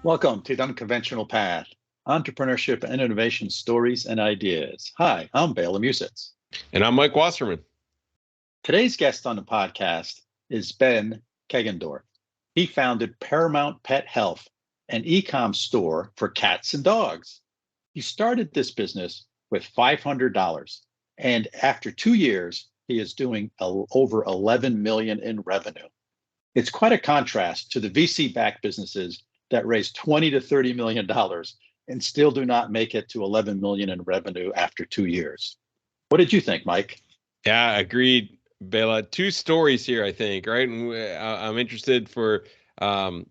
Welcome to the Unconventional Path, Entrepreneurship and Innovation Stories and Ideas. Hi, I'm Bela and Mike. And I'm Mike Wasserman. Today's guest on the podcast is Ben Knegendorf. He founded Paramount Pet Health, an e-comm store for cats and dogs. He started this business with $500, and after 2 years, he is doing over 11 million in revenue. It's quite a contrast to the VC-backed businesses that raise 20 to 30 million dollars and still do not make it to 11 million in revenue after 2 years. What did you think, Mike? Yeah, agreed, Bela. Two stories here, I think, right? And I'm interested for to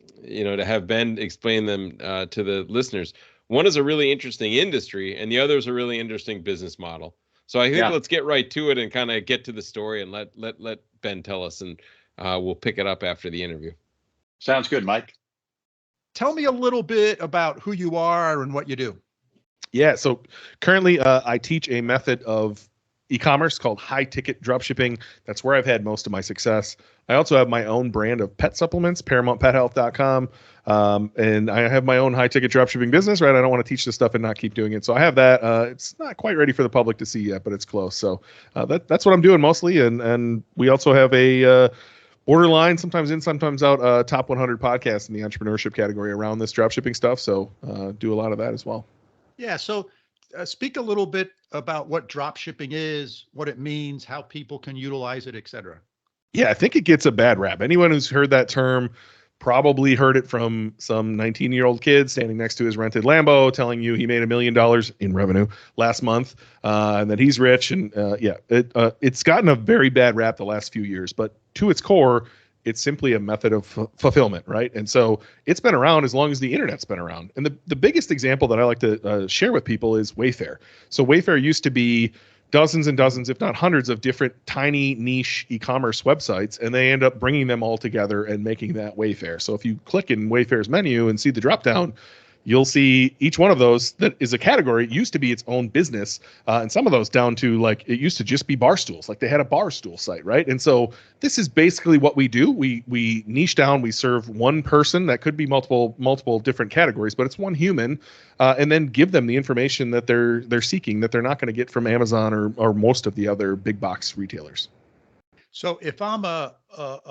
have Ben explain them to the listeners. One is a really interesting industry, and the other is a really interesting business model. So I think Let's get right to it and kind of get to the story and let Ben tell us, and we'll pick it up after the interview. Sounds good, Mike. Tell me a little bit about who you are and what you do. Yeah, so currently I teach a method of e-commerce called high ticket dropshipping. That's where I've had most of my success. I also have my own brand of pet supplements, ParamountPetHealth.com. And I have my own high ticket dropshipping business, right? I don't want to teach this stuff and not keep doing it. So I have that. It's not quite ready for the public to see yet, but it's close. So that's what I'm doing mostly. And we also have a borderline, sometimes in, sometimes out, top 100 podcasts in the entrepreneurship category around this dropshipping stuff. So do a lot of that as well. Yeah. So speak a little bit about what dropshipping is, what it means, how people can utilize it, et cetera. Yeah, I think it gets a bad rap. Anyone who's heard that term probably heard it from some 19-year-old kid standing next to his rented Lambo telling you he made $1 million in revenue last month and that he's rich. And it's gotten a very bad rap the last few years. But to its core, it's simply a method of fulfillment, right? And so it's been around as long as the internet's been around. And the biggest example that I like to share with people is Wayfair. So Wayfair used to be dozens and dozens, if not hundreds, of different tiny niche e-commerce websites, and they end up bringing them all together and making that Wayfair. So if you click in Wayfair's menu and see the drop down, you'll see each one of those that is a category. It used to be its own business, and some of those down to like it used to just be bar stools. Like they had a bar stool site, right? And so this is basically what we do. We niche down. We serve one person. That could be multiple different categories, but it's one human, and then give them the information that they're seeking that they're not going to get from Amazon or most of the other big box retailers. So if I'm a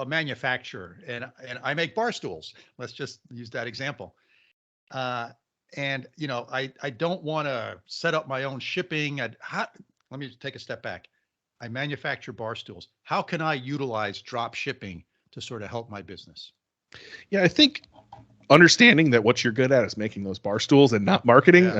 manufacturer and I make bar stools, let's just use that example. And I don't want to set up my own shipping. Let me take a step back. I manufacture bar stools. How can I utilize drop shipping to sort of help my business? Yeah, I think understanding that what you're good at is making those bar stools and not marketing.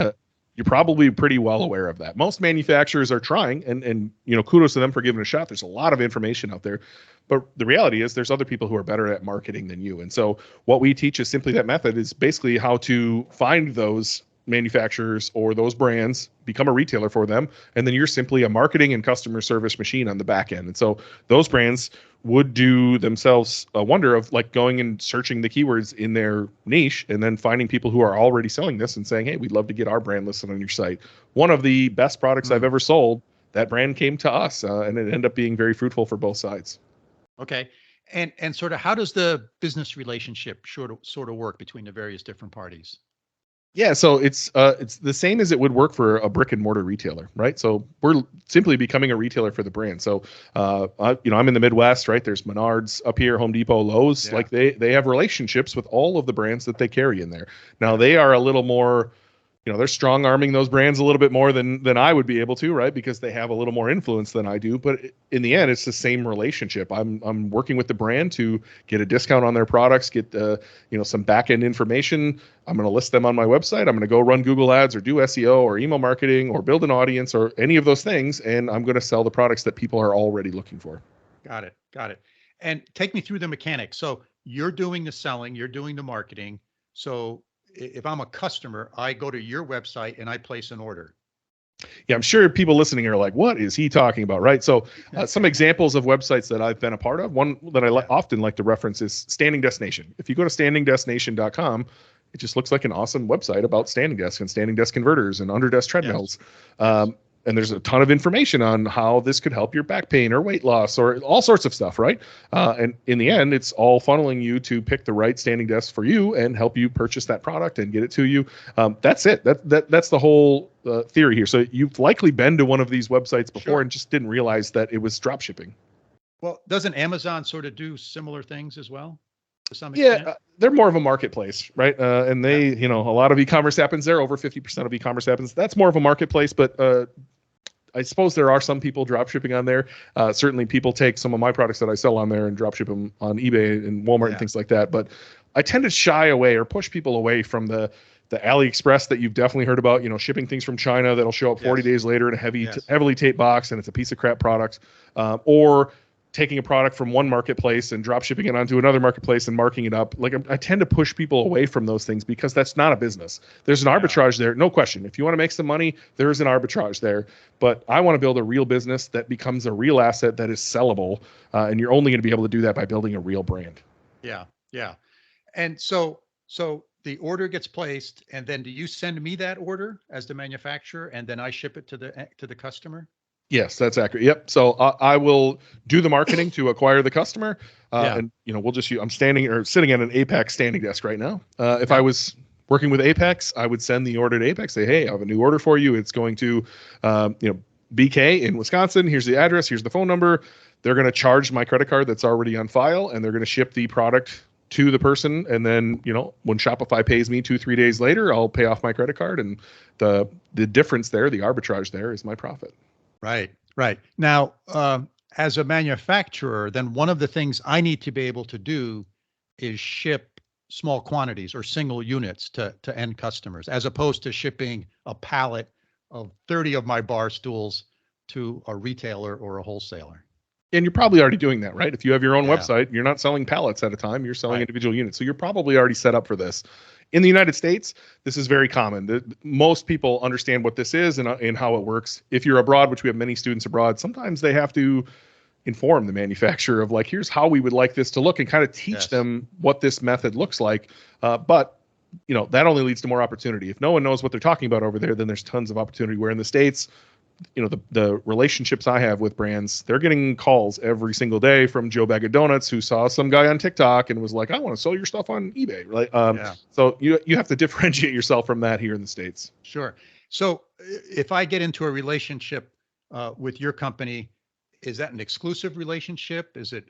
You're probably pretty well aware of that. Most manufacturers are trying, and kudos to them for giving it a shot. There's a lot of information out there, but the reality is there's other people who are better at marketing than you. And so what we teach is simply that method is basically how to find those manufacturers or those brands, become a retailer for them, and then you're simply a marketing and customer service machine on the back end. And so those brands would do themselves a wonder of like going and searching the keywords in their niche and then finding people who are already selling this and saying, hey, we'd love to get our brand listed on your site. One of the best products I've ever sold, that brand came to us, and it ended up being very fruitful for both sides. Okay. And sort of how does the business relationship sort of work between the various different parties? Yeah, so it's the same as it would work for a brick and mortar retailer, right? So we're simply becoming a retailer for the brand. So, I'm in the Midwest, right? There's Menards up here, Home Depot, Lowe's. Yeah. Like they have relationships with all of the brands that they carry in there. Now they are a little more, they're strong arming those brands a little bit more than I would be able to, right? Because they have a little more influence than I do. But in the end, it's the same relationship. I'm working with the brand to get a discount on their products, get some back end information. I'm going to list them on my website. I'm going to go run Google ads or do SEO or email marketing or build an audience or any of those things. And I'm going to sell the products that people are already looking for. Got it. And take me through the mechanics. So you're doing the selling, you're doing the marketing. So if I'm a customer, I go to your website and I place an order. Yeah, I'm sure people listening are like, what is he talking about, right? So some examples of websites that I've been a part of. One that I often like to reference is Standing Desk Nation. If you go to standingdesknation.com, it just looks like an awesome website about standing desks and standing desk converters and underdesk treadmills. and there's a ton of information on how this could help your back pain or weight loss or all sorts of stuff, right? And in the end, it's all funneling you to pick the right standing desk for you and help you purchase that product and get it to you. That's it. That's the whole theory here. So you've likely been to one of these websites before Sure. and just didn't realize that it was drop shipping. Well, doesn't Amazon sort of do similar things as well to some Yeah, extent? they're more of a marketplace, right? And they, a lot of e-commerce happens there. Over 50% of e-commerce happens. That's more of a marketplace, but I suppose there are some people drop shipping on there. Certainly people take some of my products that I sell on there and drop ship them on eBay and Walmart and things like that. But I tend to shy away or push people away from the AliExpress that you've definitely heard about, shipping things from China that'll show up 40 days later in a heavily taped box and it's a piece of crap product, or taking a product from one marketplace and drop shipping it onto another marketplace and marking it up. Like I tend to push people away from those things because that's not a business. There's an arbitrage there, no question. If you want to make some money, there's an arbitrage there. But I want to build a real business that becomes a real asset that is sellable, and you're only going to be able to do that by building a real brand. Yeah, yeah. And so the order gets placed, and then do you send me that order as the manufacturer, and then I ship it to the customer? Yes, that's accurate. Yep. So I will do the marketing to acquire the customer, and we'll just use. I'm sitting at an Apex standing desk right now. If I was working with Apex, I would send the order to Apex. Say, hey, I have a new order for you. It's going to, BK in Wisconsin. Here's the address. Here's the phone number. They're going to charge my credit card that's already on file, and they're going to ship the product to the person. And then, when Shopify pays me 2-3 days later, I'll pay off my credit card, and the difference there, the arbitrage there, is my profit. Right. Now, as a manufacturer, then one of the things I need to be able to do is ship small quantities or single units to end customers, as opposed to shipping a pallet of 30 of my bar stools to a retailer or a wholesaler. And you're probably already doing that, right? If you have your own website, you're not selling pallets at a time, you're selling individual units. So you're probably already set up for this. In the United States, this is very common. Most people understand what this is and how it works. If you're abroad, which we have many students abroad, sometimes they have to inform the manufacturer of here's how we would like this to look, and kind of teach them what this method looks like. But that only leads to more opportunity. If no one knows what they're talking about over there, then there's tons of opportunity. Where in the States, the relationships I have with brands, they're getting calls every single day from Joe Bag of Donuts, who saw some guy on TikTok and was like, I want to sell your stuff on eBay. Right? So you have to differentiate yourself from that here in the States. Sure. So if I get into a relationship with your company, is that an exclusive relationship? Is it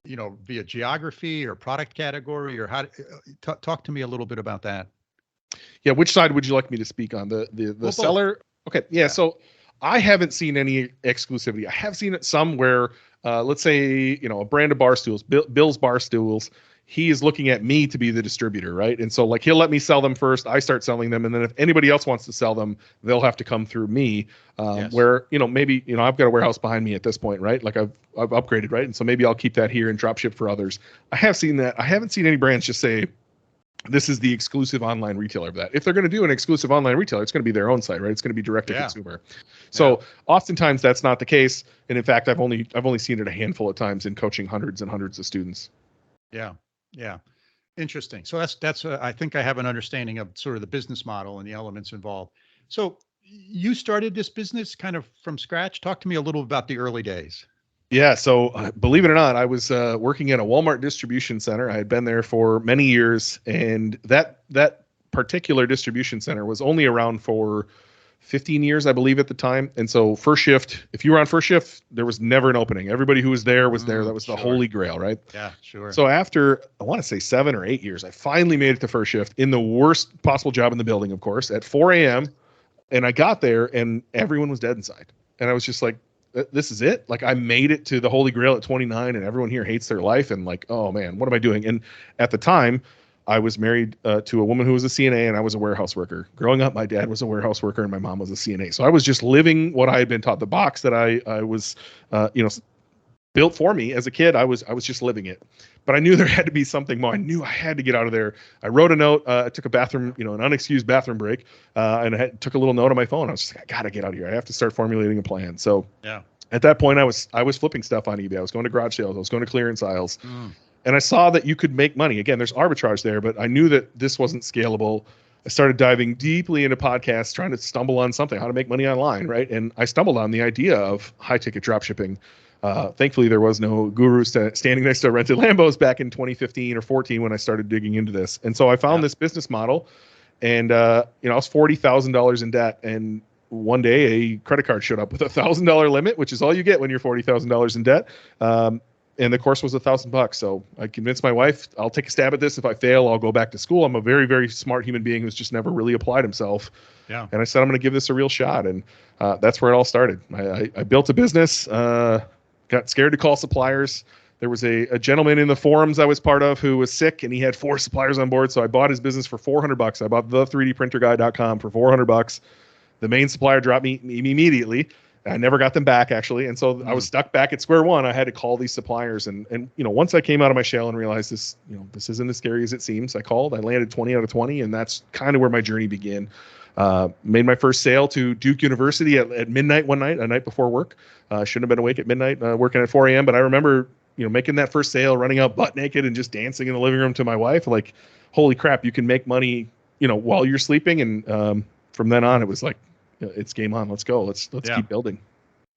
via geography or product category, or how? Talk to me a little bit about that. Yeah. Which side would you like me to speak on? The seller? Okay. Yeah. So I haven't seen any exclusivity. I have seen it some where, let's say, a brand of bar stools, Bill's Bar Stools, he is looking at me to be the distributor, right? And so he'll let me sell them first. I start selling them. And then if anybody else wants to sell them, they'll have to come through me, where, maybe, I've got a warehouse behind me at this point, right? I've upgraded, right? And so maybe I'll keep that here and drop ship for others. I have seen that. I haven't seen any brands just say, this is the exclusive online retailer of that. If they're going to do an exclusive online retailer, it's going to be their own site, right? It's going to be direct to consumer. So oftentimes that's not the case. And in fact, I've only seen it a handful of times in coaching hundreds and hundreds of students. Yeah. Interesting. So that's I think I have an understanding of sort of the business model and the elements involved. So you started this business kind of from scratch. Talk to me a little about the early days. Yeah. So believe it or not, I was working at a Walmart distribution center. I had been there for many years, and that particular distribution center was only around for 15 years, I believe, at the time. And so first shift, if you were on first shift, there was never an opening. Everybody who was there was there. That was the holy grail, right? Yeah, sure. So after, I want to say 7 or 8 years, I finally made it to first shift in the worst possible job in the building, of course, at 4 a.m. And I got there and everyone was dead inside. And I was just like, this is it? I made it to the holy grail at 29 and everyone here hates their life. And oh man, what am I doing? And at the time, I was married to a woman who was a CNA, and I was a warehouse worker. Growing up, my dad was a warehouse worker and my mom was a CNA. So I was just living what I had been taught. The box that I was, built for me as a kid, I was just living it. But I knew there had to be something more. I knew I had to get out of there. I wrote a note. I took a bathroom, an unexcused bathroom break, and I took a little note on my phone. I was just like, I got to get out of here. I have to start formulating a plan. So at that point, I was flipping stuff on eBay. I was going to garage sales. I was going to clearance aisles. And I saw that you could make money. Again, there's arbitrage there, but I knew that this wasn't scalable. I started diving deeply into podcasts, trying to stumble on something, how to make money online, right? And I stumbled on the idea of high ticket drop shipping. Thankfully, there was no guru standing next to rented Lambos back in 2015 or 14 when I started digging into this. And so I found this business model, and I was $40,000 in debt, and one day a credit card showed up with $1,000 limit, which is all you get when you're $40,000 in debt. And the course was $1,000. So I convinced my wife, I'll take a stab at this. If I fail, I'll go back to school. I'm a very, very smart human being who's just never really applied himself. Yeah. And I said, I'm going to give this a real shot. And that's where it all started. I built a business, got scared to call suppliers. There was a gentleman in the forums I was part of who was sick, and he had 4 suppliers on board. So I bought his business for $400. I bought the 3dprinterguy.com for $400. The main supplier dropped me immediately. I never got them back, actually. And so I was stuck back at square one. I had to call these suppliers. And once I came out of my shell and realized this isn't as scary as it seems, I called. I landed 20 out of 20. And that's kind of where my journey began. Made my first sale to Duke University at midnight one night, a night before work. Shouldn't have been awake at midnight, working at 4 a.m. But I remember, making that first sale, running out butt naked and just dancing in the living room to my wife. Like, holy crap, you can make money, while you're sleeping. And from then on, it was like, it's game on. Let's go. Let's keep building.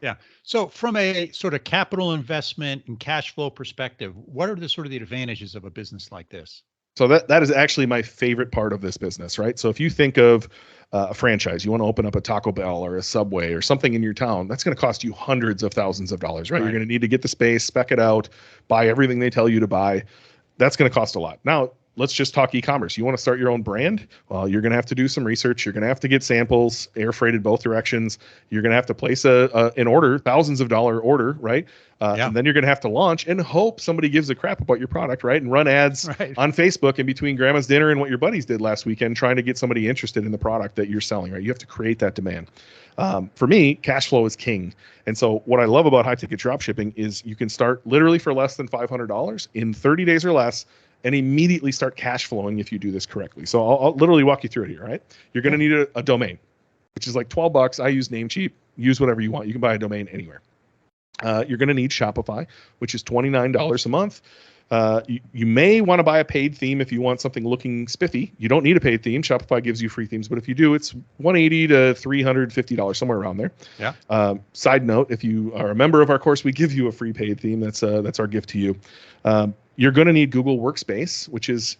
Yeah. So from a sort of capital investment and cash flow perspective, what are the sort of the advantages of a business like this? So that is actually my favorite part of this business, right? So if you think of a franchise, you want to open up a Taco Bell or a Subway or something in your town, that's going to cost you hundreds of thousands of dollars, right? You're going to need to get the space, spec it out, buy everything they tell you to buy. That's going to cost a lot. Now, let's just talk e-commerce. You want to start your own brand? Well, you're going to have to do some research. You're going to have to get samples air freighted both directions. You're going to have to place an order, thousands of dollar order, right? And then you're going to have to launch and hope somebody gives a crap about your product, right? And run ads on Facebook in between grandma's dinner and what your buddies did last weekend, trying to get somebody interested in the product that you're selling, right? You have to create that demand. For me, cash flow is king. And so what I love about high ticket drop shipping is you can start literally for less than $500 in 30 days or less, and immediately start cash flowing if you do this correctly. So I'll literally walk you through it here, right? You're going to need a domain, which is like $12. I use Namecheap. Use whatever you want. You can buy a domain anywhere. You're going to need Shopify, which is $29 a month. You may want to buy a paid theme if you want something looking spiffy. You don't need a paid theme. Shopify gives you free themes, but if you do, it's $180 to $350, somewhere around there. Yeah. Side note, if you are a member of our course, we give you a free paid theme. That's our gift to you. You're going to need Google Workspace, which is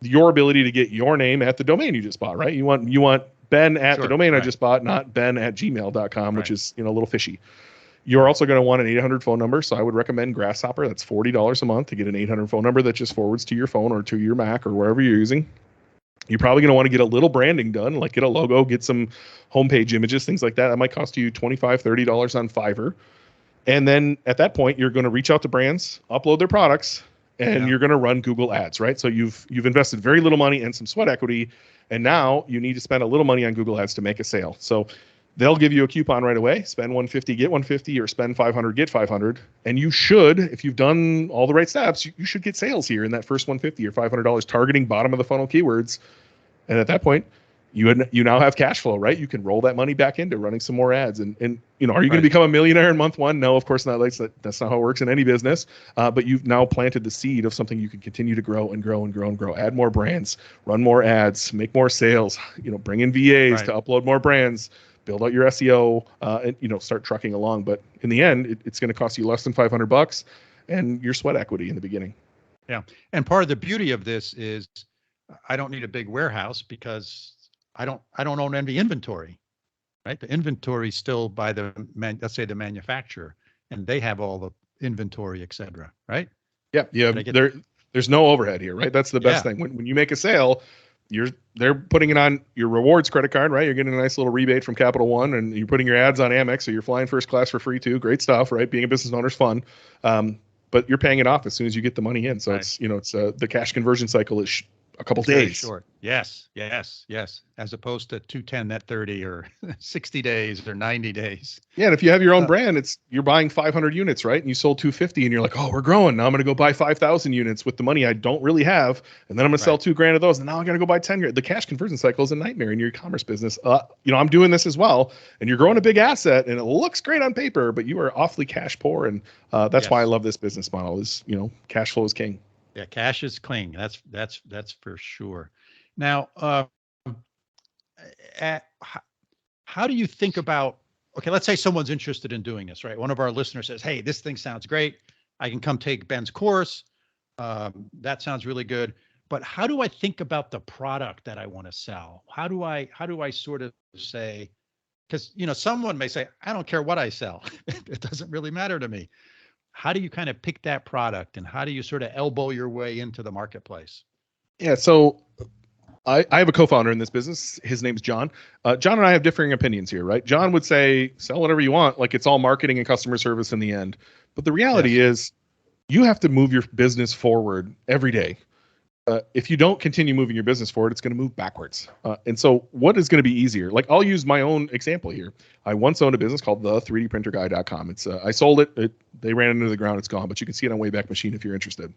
your ability to get your name at the domain you just bought, right? You want Ben at the domain I just bought, not Ben at gmail.com, which is a little fishy. You're also going to want an 800 phone number. So I would recommend Grasshopper. That's $40 a month to get an 800 phone number that just forwards to your phone or to your Mac or wherever you're using. You're probably going to want to get a little branding done, like get a logo, get some homepage images, things like that. That might cost you $25, $30 on Fiverr. And then at that point, you're going to reach out to brands, upload their products, and you're going to run Google ads, right? So you've invested very little money and some sweat equity, and now you need to spend a little money on Google ads to make a sale. So they'll give you a coupon right away, spend $150, get $150, or spend $500, get $500. And you should, if you've done all the right steps, you should get sales here in that first $150 or $500 targeting bottom of the funnel keywords. And at that point, you now have cash flow, right? You can roll that money back into running some more ads. And are you going to become a millionaire in month one? No, of course not. That's not how it works in any business. But you've now planted the seed of something you can continue to grow and grow and grow and grow. Add more brands, run more ads, make more sales. Bring in VAs to upload more brands, build out your SEO, and start trucking along. But in the end, it's going to cost you less than $500 and your sweat equity in the beginning. Yeah, and part of the beauty of this is I don't need a big warehouse because I don't own any inventory, right? The inventory is still by let's say the manufacturer, and they have all the inventory, et cetera, right? Yeah. There's no overhead here, right? That's the best thing. When you make a sale, they're putting it on your rewards credit card, right? You're getting a nice little rebate from Capital One, and you're putting your ads on Amex, so you're flying first class for free too. Great stuff, right? Being a business owner is fun, but you're paying it off as soon as you get the money in. So it's the cash conversion cycle is a couple days. Short. Yes. As opposed to 210 net 30 or 60 days or 90 days. Yeah, and if you have your own brand, you're buying 500 units, right? And you sold 250, and you're like, oh, we're growing. Now I'm going to go buy 5,000 units with the money I don't really have, and then I'm going to sell $2,000 of those, and now I'm going to go buy 10 grand. The cash conversion cycle is a nightmare in your e-commerce business. I'm doing this as well, and you're growing a big asset, and it looks great on paper, but you are awfully cash poor, and that's why I love this business model. Is cash flow is king. Yeah, cash is king. That's for sure. Now, how do you think about, okay, let's say someone's interested in doing this, right? One of our listeners says, hey, this thing sounds great. I can come take Ben's course. That sounds really good. But how do I think about the product that I want to sell? How do I sort of say, because, someone may say, I don't care what I sell. It doesn't really matter to me. How do you kind of pick that product, and how do you sort of elbow your way into the marketplace? Yeah. So I have a co-founder in this business. His name's John. John and I have differing opinions here, right? John would say, sell whatever you want. Like, it's all marketing and customer service in the end. But the reality is you have to move your business forward every day. If you don't continue moving your business forward, it's going to move backwards. And so what is going to be easier? Like, I'll use my own example here. I once owned a business called the 3dprinterguy.com. It's I sold it. They ran it into the ground. It's gone, but you can see it on Wayback Machine if you're interested.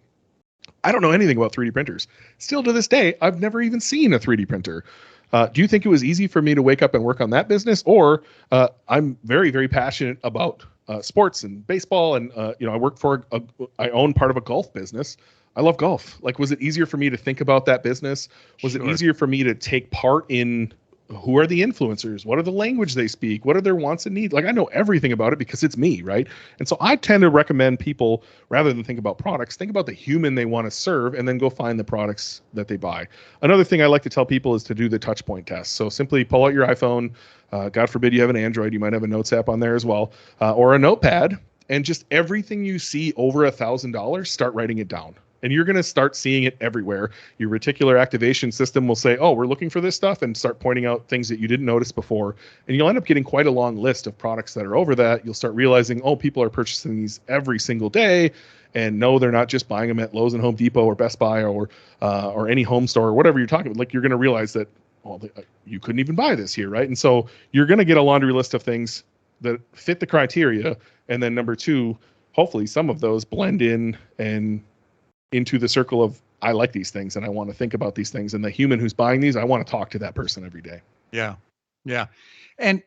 I don't know anything about 3D printers. Still to this day, I've never even seen a 3D printer. Do you think it was easy for me to wake up and work on that business? Or I'm very, very passionate about sports and baseball. And, I own part of a golf business. I love golf. Like, was it easier for me to think about that business? Was it easier for me to take part in who are the influencers? What are the language they speak? What are their wants and needs? Like, I know everything about it because it's me, right? And so I tend to recommend people, rather than think about products, think about the human they want to serve and then go find the products that they buy. Another thing I like to tell people is to do the touch point test. So simply pull out your iPhone. God forbid you have an Android. You might have a Notes app on there as well, or a notepad. And just everything you see over $1,000, start writing it down. And you're going to start seeing it everywhere. Your reticular activation system will say, oh, we're looking for this stuff, and start pointing out things that you didn't notice before. And you'll end up getting quite a long list of products that are over that. You'll start realizing, oh, people are purchasing these every single day. And no, they're not just buying them at Lowe's and Home Depot or Best Buy or any home store or whatever you're talking about. Like, you're going to realize that, well, you couldn't even buy this here, right? And so you're going to get a laundry list of things that fit the criteria. And then number two, hopefully some of those blend in and into the circle of, I like these things and I want to think about these things. And the human who's buying these, I want to talk to that person every day. Yeah. Yeah. And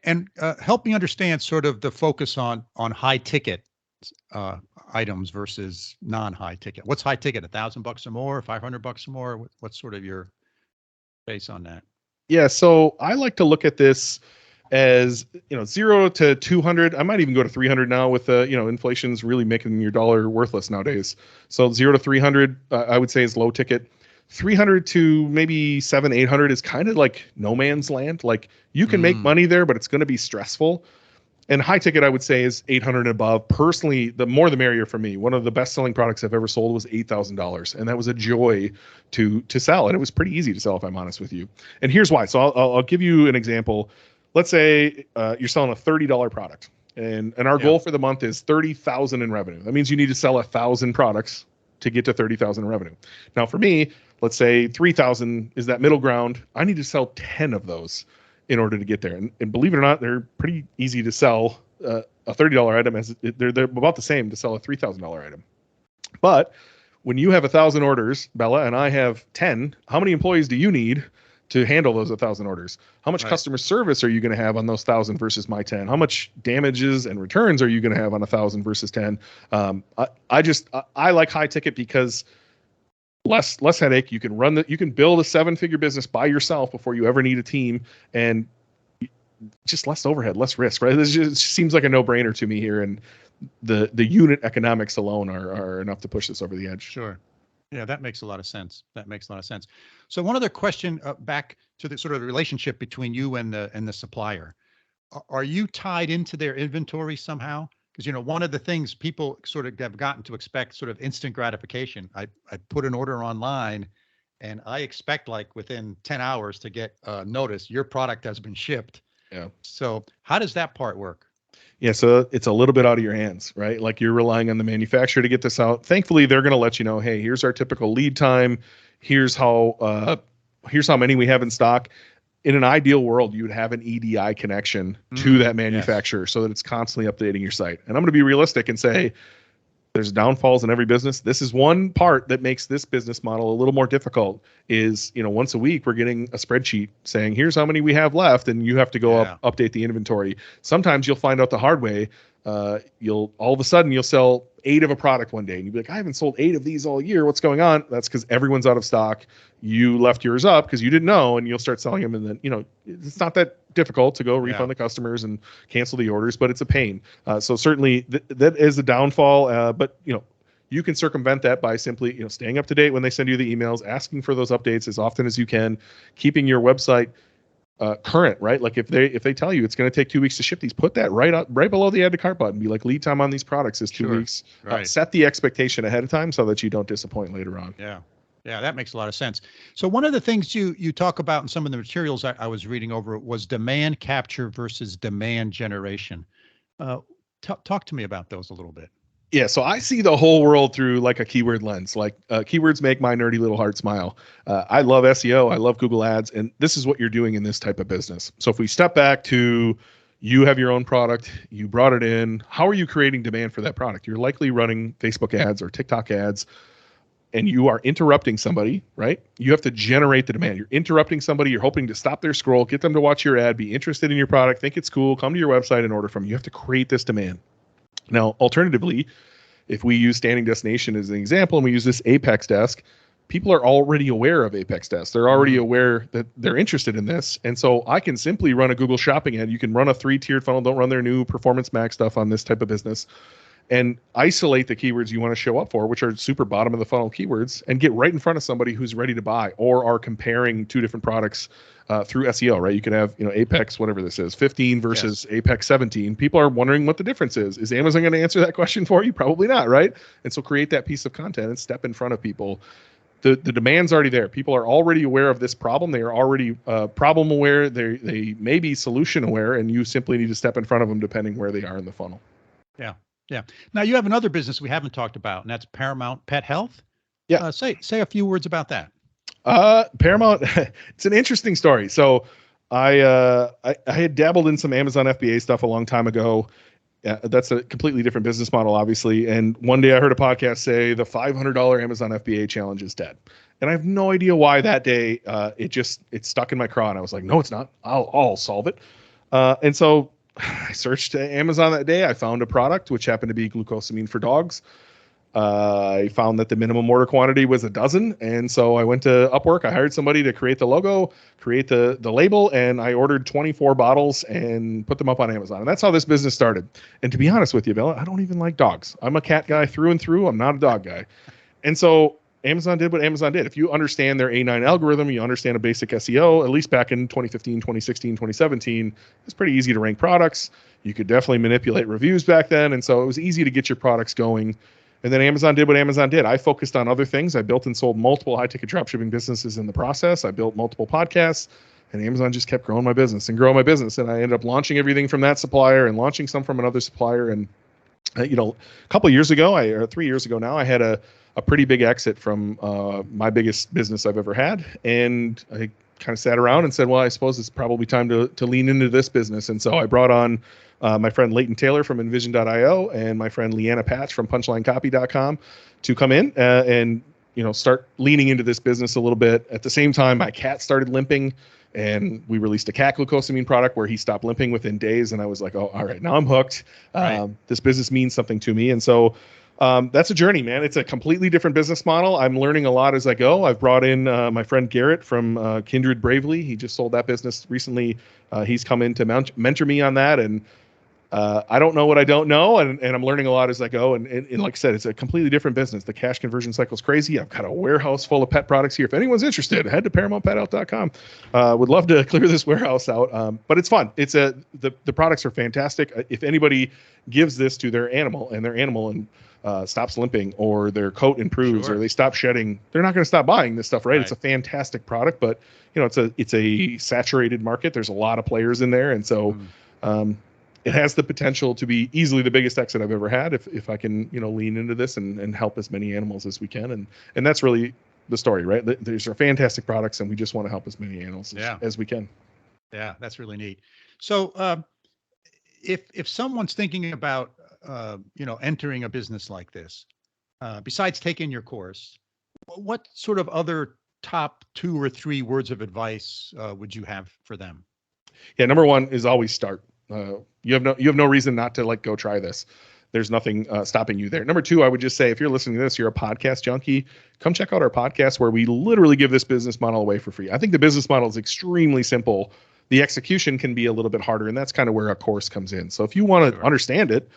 help me understand sort of the focus on high ticket items versus non-high ticket. What's high ticket? $1,000 or more, $500 or more? What's sort of your base on that? Yeah. So I like to look at this as, 0 to 200. I might even go to 300 now with inflation's really making your dollar worthless nowadays. So 0 to 300, I would say, is low ticket. 300 to maybe 700, 800 is kind of like no man's land. Like, you can make money there, but it's going to be stressful. And high ticket, I would say, is 800 and above. Personally, the more the merrier for me. One of the best selling products I've ever sold was $8,000. And that was a joy to sell. And it was pretty easy to sell, if I'm honest with you. And here's why. So I'll give you an example. Let's say you're selling a $30 product, and our goal for the month is $30,000 in revenue. That means you need to sell 1,000 products to get to $30,000 in revenue. Now, for me, let's say 3,000 is that middle ground. I need to sell 10 of those in order to get there. And believe it or not, they're pretty easy to sell. A $30 item, as they're about the same to sell a $3,000 item. But when you have 1,000 orders, Bela, and I have 10, how many employees do you need to handle those 1,000 orders? How much customer service are you going to have on those 1,000 versus my 10? How much damages and returns are you going to have on 1,000 versus 10? I like high ticket because less headache. You can build a 7-figure business by yourself before you ever need a team, and just less overhead, less risk, right? It just seems like a no-brainer to me here, and the unit economics alone are enough to push this over the edge. Sure. Yeah, that makes a lot of sense. So one other question back to the sort of relationship between you and the supplier. Are you tied into their inventory somehow? Because, one of the things people sort of have gotten to expect sort of instant gratification. I put an order online and I expect, like, within 10 hours to get notice your product has been shipped. Yeah. So how does that part work? Yeah, so it's a little bit out of your hands, right? Like, you're relying on the manufacturer to get this out. Thankfully, they're going to let you know, hey, here's our typical lead time. Here's how many we have in stock. In an ideal world, you'd have an EDI connection to that manufacturer so that it's constantly updating your site. And I'm going to be realistic and say, There's downfalls in every business. This is one part that makes this business model a little more difficult is, once a week we're getting a spreadsheet saying, here's how many we have left, and you have to go update the inventory. Sometimes you'll find out the hard way. You'll all of a sudden you'll sell 8 of a product one day and you'll be like, I haven't sold 8 of these all year. What's going on? That's because everyone's out of stock. You left yours up because you didn't know, and you'll start selling them. And then, it's not that difficult to go refund the customers and cancel the orders, but it's a pain. So certainly that is a downfall. But you can circumvent that by simply, staying up to date when they send you the emails, asking for those updates as often as you can, keeping your website current, right? Like if they tell you it's going to take 2 weeks to ship these, put that right below the add to cart button. Be like, lead time on these products is 2 weeks. Right. Set the expectation ahead of time so that you don't disappoint later on. Yeah, that makes a lot of sense. So one of the things you talk about in some of the materials I was reading over was demand capture versus demand generation. Talk to me about those a little bit. Yeah, so I see the whole world through like a keyword lens. Like keywords make my nerdy little heart smile. I love SEO. I love Google Ads. And this is what you're doing in this type of business. So if we step back to you have your own product, you brought it in, how are you creating demand for that product? You're likely running Facebook ads or TikTok ads, and you are interrupting somebody, right? You have to generate the demand. You're interrupting somebody. You're hoping to stop their scroll, get them to watch your ad, be interested in your product, think it's cool, come to your website and order from you. You have to create this demand. Now, alternatively, if we use Standing Destination as an example, and we use this Apex desk, people are already aware of Apex Desk. They're already aware that they're interested in this. And so I can simply run a Google Shopping ad. You can run a 3-tiered funnel. Don't run their new Performance Max stuff on this type of business. And isolate the keywords you want to show up for, which are super bottom of the funnel keywords, and get right in front of somebody who's ready to buy or are comparing 2 different products through SEO, right? You can have, Apex, whatever this is, 15 versus Apex 17. People are wondering what the difference is. Is Amazon going to answer that question for you? Probably not, right? And so create that piece of content and step in front of people. The demand's already there. People are already aware of this problem. They are already problem aware. They may be solution aware, and you simply need to step in front of them depending where they are in the funnel. Yeah. Now you have another business we haven't talked about, and that's Paramount Pet Health. Yeah. Say a few words about that. Paramount, it's an interesting story. So I had dabbled in some Amazon FBA stuff a long time ago. That's a completely different business model, obviously. And one day I heard a podcast say the $500 Amazon FBA challenge is dead. And I have no idea why that day it stuck in my craw. And I was like, no, it's not. I'll solve it. And so I searched Amazon that day. I found a product, which happened to be glucosamine for dogs. I found that the minimum order quantity was 12. And so I went to Upwork. I hired somebody to create the logo, create the label, and I ordered 24 bottles and put them up on Amazon. And that's how this business started. And to be honest with you, Bela, I don't even like dogs. I'm a cat guy through and through. I'm not a dog guy. And so Amazon did what Amazon did. If you understand their A9 algorithm, you understand a basic SEO, at least back in 2015, 2016, 2017, it's pretty easy to rank products. You could definitely manipulate reviews back then. And so it was easy to get your products going. And then Amazon did what Amazon did. I focused on other things. I built and sold multiple high-ticket dropshipping businesses in the process. I built multiple podcasts, and Amazon just kept growing my business. And I ended up launching everything from that supplier and launching some from another supplier. And, a couple of years ago, or 3 years ago now, I had a pretty big exit from my biggest business I've ever had. And I kind of sat around and said, well, I suppose it's probably time to lean into this business. And so I brought on my friend Leighton Taylor from Envision.io and my friend Leanna Patch from PunchlineCopy.com to come in and start leaning into this business a little bit. At the same time, my cat started limping, and we released a cat glucosamine product where he stopped limping within days. And I was like, oh, all right, now I'm hooked. Right. This business means something to me. And so that's a journey, man. It's a completely different business model. I'm learning a lot as I go. I've brought in my friend Garrett from Kindred Bravely. He just sold that business recently. He's come in to mentor me on that. And I don't know what I don't know. And I'm learning a lot as I go. And like I said, it's a completely different business. The cash conversion cycle is crazy. I've got a warehouse full of pet products here. If anyone's interested, head to ParamountPetHealth.com. Would love to clear this warehouse out. But it's fun. The products are fantastic. If anybody gives this to their animal and stops limping, or their coat improves, or they stop shedding, they're not going to stop buying this stuff, right? It's a fantastic product, but it's a saturated market. There's a lot of players in there, and so it has the potential to be easily the biggest exit I've ever had if I can lean into this and help as many animals as we can, and that's really the story, right? These are fantastic products, and we just want to help as many animals as we can. Yeah, that's really neat. So if someone's thinking about entering a business like this, besides taking your course, what sort of other top 2 or 3 words of advice would you have for them? Yeah, number one is always start. You have no reason not to go try this. There's nothing stopping you there. Number 2, I would just say, if you're listening to this, you're a podcast junkie, come check out our podcast where we literally give this business model away for free. I think the business model is extremely simple. The execution can be a little bit harder, and that's kind of where a course comes in. So if you want to understand it,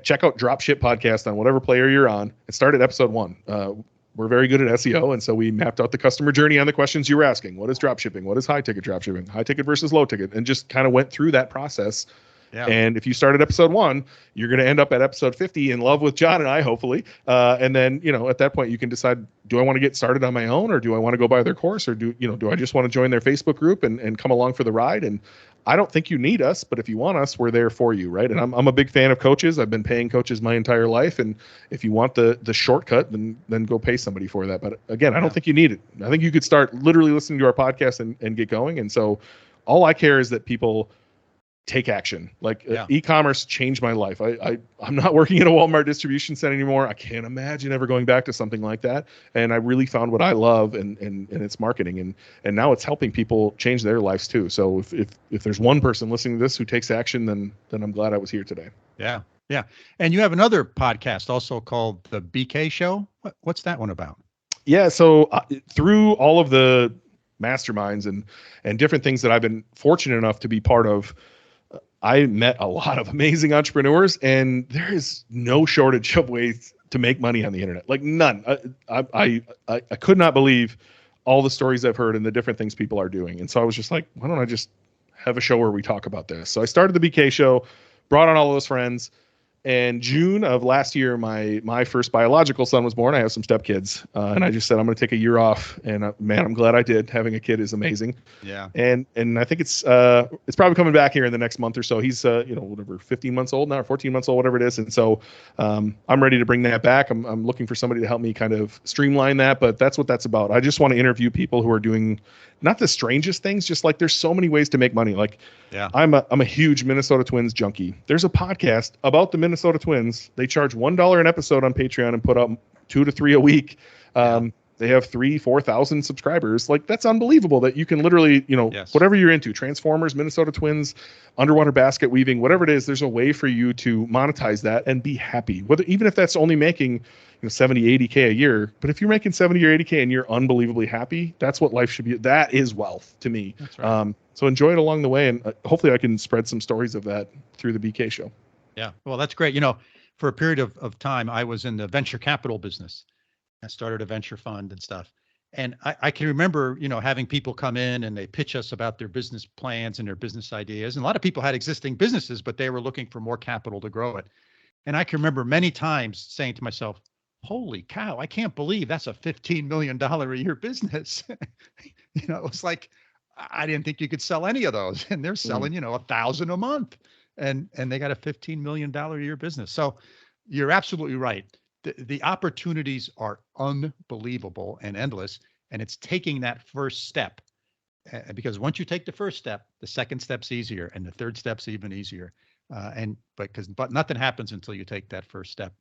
check out Dropship Podcast on whatever player you're on and start at episode 1. We're very good at SEO, and so we mapped out the customer journey on the questions you were asking. What is dropshipping? What is high-ticket dropshipping? High-ticket versus low-ticket, and just kind of went through that process. Yeah. And if you start at episode 1, you're going to end up at episode 50 in love with John and I, hopefully. And then, at that point, you can decide, do I want to get started on my own, or do I want to go buy their course, or do I just want to join their Facebook group and come along for the ride? And I don't think you need us, but if you want us, we're there for you, right? And I'm a big fan of coaches. I've been paying coaches my entire life, and if you want the shortcut, then go pay somebody for that. But again, I don't think you need it. I think you could start literally listening to our podcast and get going. And so all I care is that people take action. E-commerce changed my life. I'm not working in a Walmart distribution center anymore. I can't imagine ever going back to something like that. And I really found what I love, and it's marketing, and now it's helping people change their lives too. So if there's one person listening to this who takes action, then I'm glad I was here today. Yeah. Yeah. And you have another podcast also called The BK Show. What's that one about? Yeah. So through all of the masterminds and different things that I've been fortunate enough to be part of, I met a lot of amazing entrepreneurs, and there is no shortage of ways to make money on the internet. None. I could not believe all the stories I've heard and the different things people are doing. And so I was just like, why don't I just have a show where we talk about this? So I started the BK Show, brought on all those friends. And June of last year, my first biological son was born. I have some stepkids, and I just said I'm going to take a year off. And man, I'm glad I did. Having a kid is amazing. Yeah. And I think it's probably coming back here in the next month or so. He's 15 months old now, or 14 months old, whatever it is. And so I'm ready to bring that back. I'm looking for somebody to help me kind of streamline that. But that's what that's about. I just want to interview people who are doing not the strangest things, just there's so many ways to make money. I'm a huge Minnesota Twins junkie. There's a podcast about the Minnesota Twins. They charge $1 an episode on Patreon and put up 2 to 3 a week. They have 3,000-4,000 subscribers. That's unbelievable that you can literally, whatever you're into, Transformers, Minnesota Twins, underwater basket weaving, whatever it is, there's a way for you to monetize that and be happy. Even if that's only making 70, 80K a year. But if you're making 70 or 80K and you're unbelievably happy, that's what life should be. That is wealth to me. That's right. So enjoy it along the way. And hopefully I can spread some stories of that through the BK Show. Yeah. Well, that's great. For a period of time, I was in the venture capital business. I started a venture fund and stuff. And I can remember, having people come in and they pitch us about their business plans and their business ideas. And a lot of people had existing businesses, but they were looking for more capital to grow it. And I can remember many times saying to myself, holy cow, I can't believe that's a $15 million a year business. It was like, I didn't think you could sell any of those. And they're selling, 1,000 a month. And they got a $15 million a year business. So you're absolutely right. The opportunities are unbelievable and endless. And it's taking that first step. Because once you take the first step, the second step's easier. And the third step's even easier. But nothing happens until you take that first step.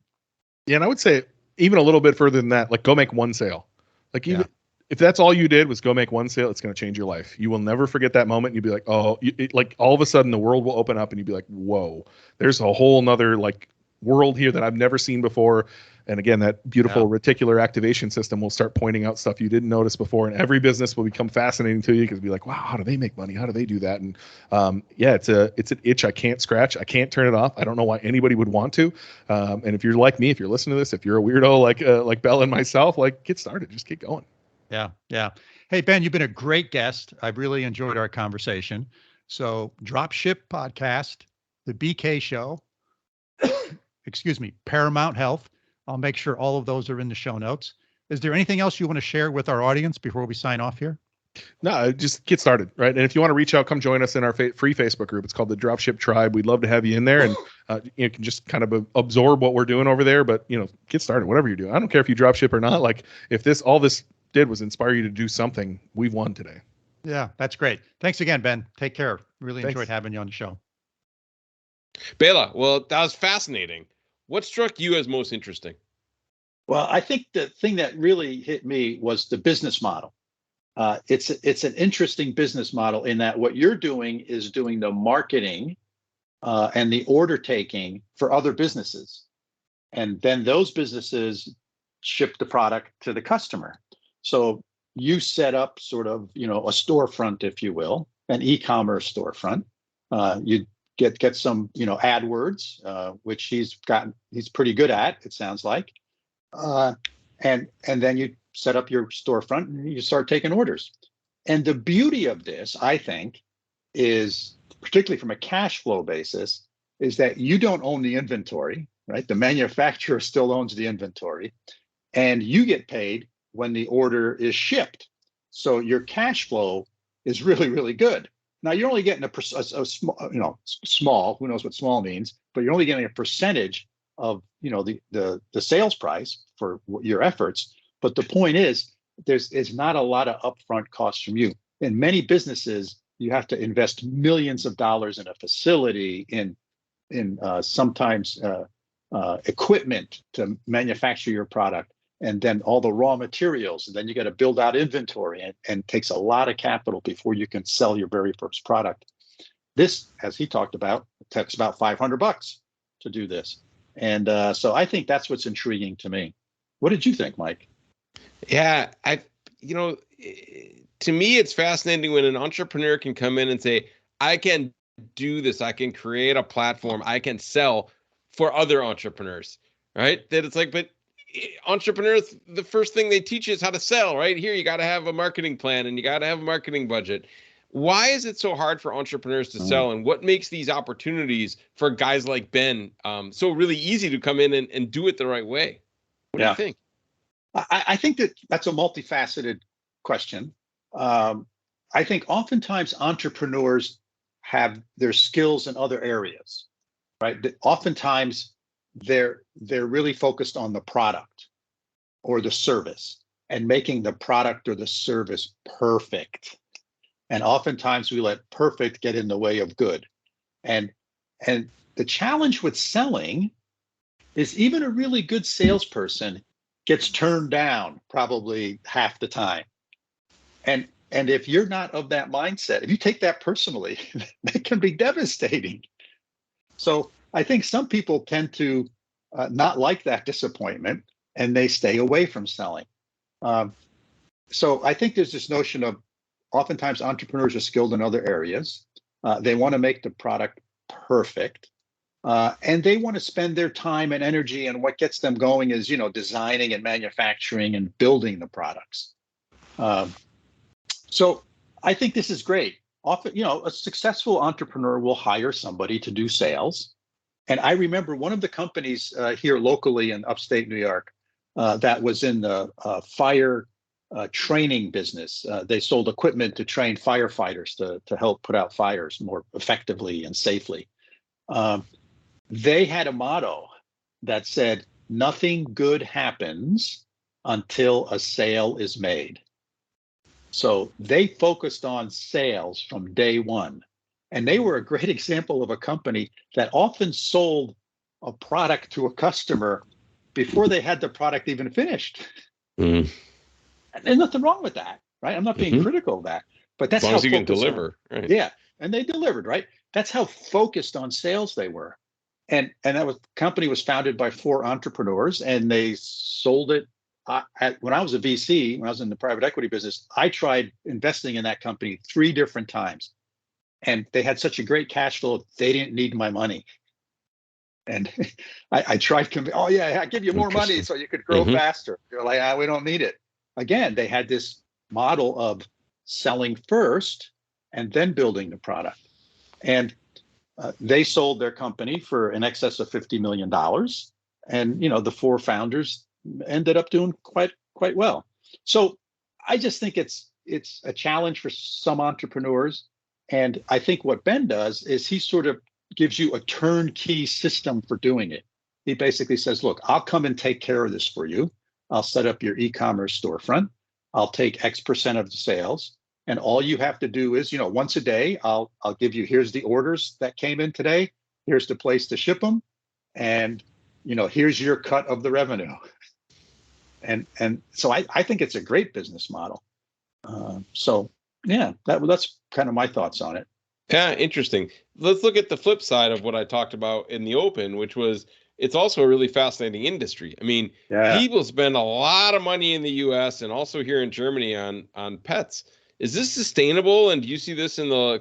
Yeah. And I would say, even a little bit further than that, go make one sale. If that's all you did was go make one sale, it's going to change your life. You will never forget that moment. You'll be like, oh, all of a sudden the world will open up and you'll be like, whoa, there's a whole nother world here that I've never seen before. And again, that beautiful reticular activation system will start pointing out stuff you didn't notice before. And every business will become fascinating to you because you'll be like, wow, how do they make money? How do they do that? And it's an itch I can't scratch. I can't turn it off. I don't know why anybody would want to. And if you're like me, if you're listening to this, if you're a weirdo like Bela and myself, get started. Just keep going. Yeah. Yeah. Hey, Ben, you've been a great guest. I've really enjoyed our conversation. So Dropship Podcast, the BK Show, Paramount Health. I'll make sure all of those are in the show notes. Is there anything else you want to share with our audience before we sign off here? No, just get started, right? And if you want to reach out, come join us in our free Facebook group. It's called the Dropship Tribe. We'd love to have you in there, and you can just kind of absorb what we're doing over there. But get started, whatever you're doing. I don't care if you dropship or not. If all this did was inspire you to do something, we've won today. Yeah, that's great. Thanks again, Ben. Take care. Really enjoyed having you on the show. Bela, well, that was fascinating. What struck you as most interesting? Well, I think the thing that really hit me was the business model. It's an interesting business model in that what you're doing is doing the marketing and the order taking for other businesses. And then those businesses ship the product to the customer. So you set up sort of, a storefront, if you will, an e-commerce storefront. You get some, AdWords, which he's pretty good at, it sounds like. And then you set up your storefront and you start taking orders. And the beauty of this, I think, is particularly from a cash flow basis, is that you don't own the inventory, right? The manufacturer still owns the inventory, and you get paid when the order is shipped. So your cash flow is really, really good. Now you're only getting a small, who knows what small means, but you're only getting a percentage of, the sales price for your efforts. But the point is, there's not a lot of upfront costs from you. In many businesses, you have to invest millions of dollars in a facility, in sometimes equipment to manufacture your product, and then all the raw materials, and then you got to build out inventory, and takes a lot of capital before you can sell your very first product. This, as he talked about, it takes about $500 to do this. And so I think that's what's intriguing to me. What did you think, Mike? Yeah, to me, it's fascinating when an entrepreneur can come in and say, I can do this. I can create a platform. I can sell for other entrepreneurs, right? That it's like, but entrepreneurs, the first thing they teach you is how to sell, right? Here, you got to have a marketing plan and you got to have a marketing budget. Why is it so hard for entrepreneurs to sell, and what makes these opportunities for guys like Ben so really easy to come in and do it the right way? What do you think? I think that's a multifaceted question. I think oftentimes entrepreneurs have their skills in other areas, right? Oftentimes they're really focused on the product or the service and making the product or the service perfect. And oftentimes we let perfect get in the way of good. And the challenge with selling is even a really good salesperson gets turned down probably half the time. And if you're not of that mindset, if you take that personally, that can be devastating. So I think some people tend to not like that disappointment, and they stay away from selling. So I think there's this notion of oftentimes entrepreneurs are skilled in other areas. They want to make the product perfect. And they want to spend their time and energy, and what gets them going is, designing and manufacturing and building the products. So I think this is great. Often, a successful entrepreneur will hire somebody to do sales. And I remember one of the companies here locally in upstate New York that was in the fire training business. They sold equipment to train firefighters to help put out fires more effectively and safely. They had a motto that said, nothing good happens until a sale is made. So they focused on sales from day one. And they were a great example of a company that often sold a product to a customer before they had the product even finished. And there's nothing wrong with that, right? I'm not being critical of that, but that's as long how as you can deliver, right? Yeah, and they delivered, right? That's how focused on sales they were. And that company was founded by 4 entrepreneurs, and they sold it. When I was a VC, when I was in the private equity business, I tried investing in that company 3 different times, and they had such a great cash flow, they didn't need my money. And I tried, oh yeah, I give you more money so you could grow faster. They're like, we don't need it. Again, they had this model of selling first and then building the product. And they sold their company for in excess of $50 million. And, the 4 founders ended up doing quite well. So I just think it's a challenge for some entrepreneurs. And I think what Ben does is he sort of gives you a turnkey system for doing it. He basically says, look, I'll come and take care of this for you. I'll set up your e-commerce storefront. I'll take X% of the sales. And all you have to do is, once a day, I'll give you, here's the orders that came in today. Here's the place to ship them. And, here's your cut of the revenue. And so I think it's a great business model. So yeah, that's kind of my thoughts on it. Yeah, interesting. Let's look at the flip side of what I talked about in the open, which was it's also a really fascinating industry. I mean, people spend a lot of money in the US and also here in Germany on pets. Is this sustainable? And do you see this in the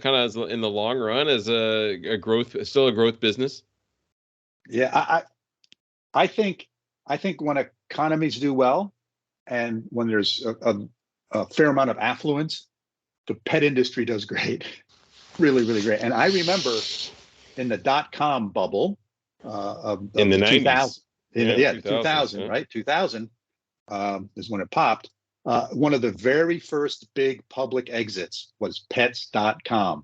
in the long run as a growth business? Yeah, I think when economies do well and when there's a fair amount of affluence, the pet industry does great. Really, really great. And I remember in the .com bubble of in the 2000, 90s. 2000, right? 2000 is when it popped. One of the very first big public exits was pets.com.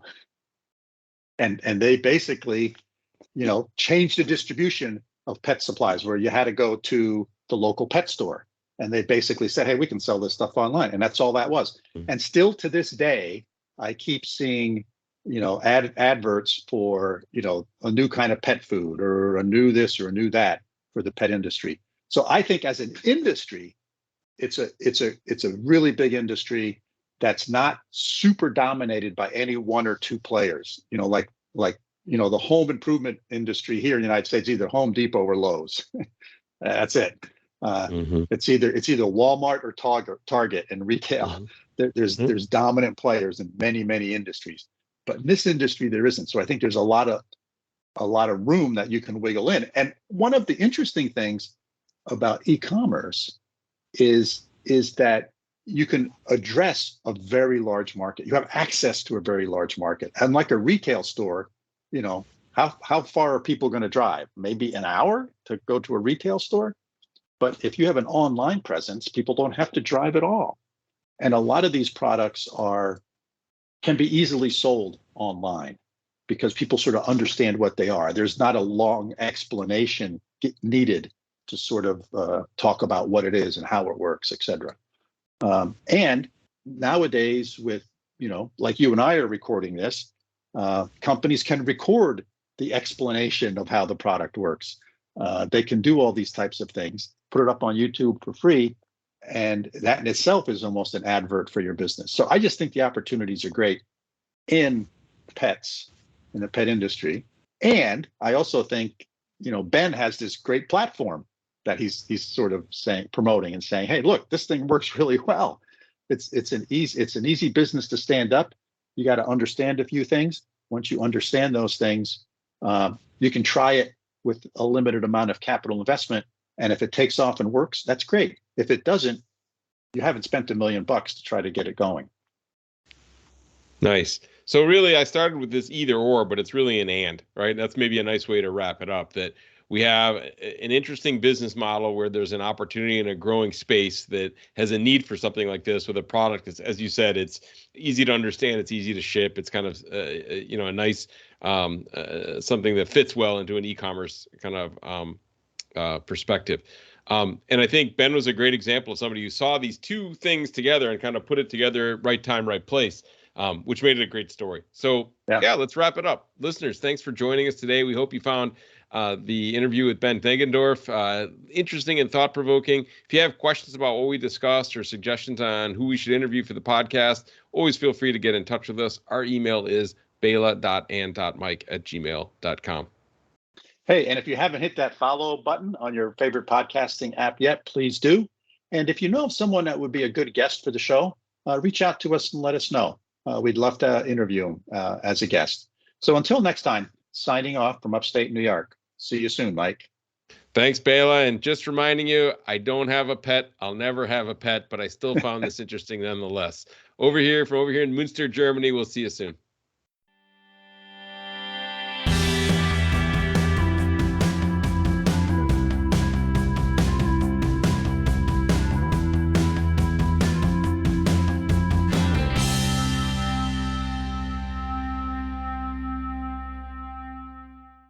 And they basically, changed the distribution of pet supplies where you had to go to the local pet store. And they basically said, hey, we can sell this stuff online. And that's all that was. Mm-hmm. And still to this day, I keep seeing adverts for, a new kind of pet food or a new this or a new that for the pet industry. So I think as an industry, it's a really big industry that's not super dominated by any one or two players, like the home improvement industry here in the United States, either Home Depot or Lowe's. That's it. It's either Walmart or Target in retail. Mm-hmm. There's dominant players in many industries. But in this industry, there isn't. So I think there's a lot of room that you can wiggle in. And one of the interesting things about e-commerce is that you can address a very large market. You have access to a very large market. And like a retail store, how far are people going to drive? Maybe an hour to go to a retail store. But if you have an online presence, people don't have to drive at all. And a lot of these products can be easily sold online because people sort of understand what they are. There's not a long explanation needed to sort of talk about what it is and how it works, et cetera. And nowadays with, like you and I are recording this, companies can record the explanation of how the product works. They can do all these types of things, put it up on YouTube for free. And that in itself is almost an advert for your business. So I just think the opportunities are great in pets, in the pet industry. And I also think, Ben has this great platform that he's sort of promoting and saying, hey, look, this thing works really well. It's an easy business to stand up. You got to understand a few things. Once you understand those things, you can try it with a limited amount of capital investment. And if it takes off and works, that's great. If it doesn't, you haven't spent $1 million to try to get it going. Nice. So really, I started with this either or, but it's really an and, right? That's maybe a nice way to wrap it up, that we have an interesting business model where there's an opportunity in a growing space that has a need for something like this with a product that's, as you said, it's easy to understand, it's easy to ship, it's kind of, a nice something that fits well into an e-commerce kind of perspective. And I think Ben was a great example of somebody who saw these two things together and kind of put it together, right time, right place, which made it a great story. So yeah, let's wrap it up. Listeners, thanks for joining us today. We hope you found the interview with Ben Knegendorf interesting and thought-provoking. If you have questions about what we discussed or suggestions on who we should interview for the podcast, always feel free to get in touch with us. Our email is bela.and.mike@gmail.com. Hey, and if you haven't hit that follow button on your favorite podcasting app yet, please do. And if you know of someone that would be a good guest for the show, reach out to us and let us know. We'd love to interview them as a guest. So until next time, signing off from upstate New York. See you soon, Mike. Thanks, Bela. And just reminding you, I don't have a pet. I'll never have a pet, but I still found this interesting nonetheless. From over here in Münster, Germany. We'll see you soon.